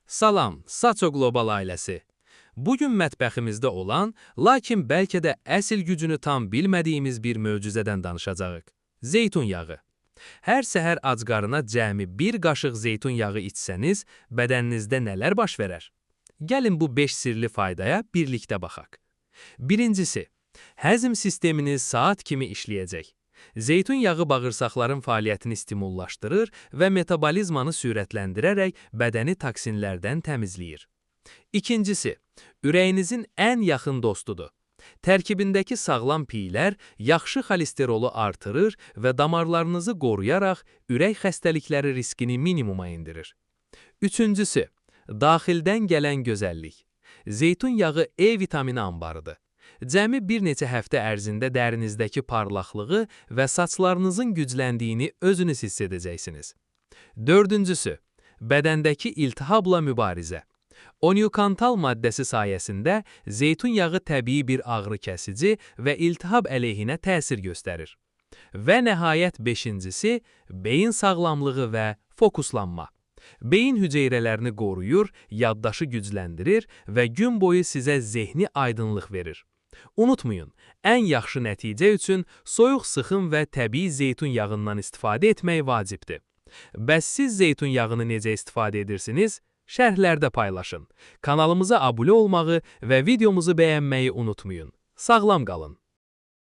Salam, Saço Qlobal ailəsi. Bugün mətbəximizdə olan, lakin bəlkə də əsl gücünü tam bilmədiyimiz bir möcüzədən danışacağıq. Zeytun yağı. Hər səhər ac qarına cəmi bir qaşıq zeytun yağı içsəniz, bədəninizdə nələr baş verər? Gəlin bu 5 sirli faydaya birlikdə baxaq. Birincisi, həzm sisteminiz saat kimi işləyəcək. Zeytun yağı bağırsaqların fəaliyyətini stimullaşdırır və metabolizmanı sürətləndirərək bədəni toksinlərdən təmizləyir. İkincisi, ürəyinizin ən yaxın dostudur. Tərkibindəki sağlam piylər yaxşı xolesterolu artırır və damarlarınızı qoruyaraq ürək xəstəlikləri riskini minimuma endirir. Üçüncüsü, daxildən gələn gözəllik. Zeytun yağı E vitamini anbarıdır. Cəmi bir neçə həftə ərzində dərinizdəki parlaqlığı və saçlarınızın gücləndiyini özünüz hiss edəcəksiniz. Dördüncüsü, bədəndəki iltihabla mübarizə. Oniukantal maddəsi sayəsində zeytun yağı təbii bir ağrı kəsici və iltihab əleyhinə təsir göstərir. Və nəhayət beşincisi, beyin sağlamlığı və fokuslanma. Beyin hüceyrələrini qoruyur, yaddaşı gücləndirir və gün boyu sizə zehni aydınlıq verir. Unutmayın, ən yaxşı nəticə üçün soyuq sıxım və təbii zeytun yağından istifadə etmək vacibdir. Bəs siz zeytun yağını necə istifadə edirsiniz? Şərhlərdə paylaşın. Kanalımıza abunə olmağı və videomuzu bəyənməyi unutmayın. Sağlam qalın.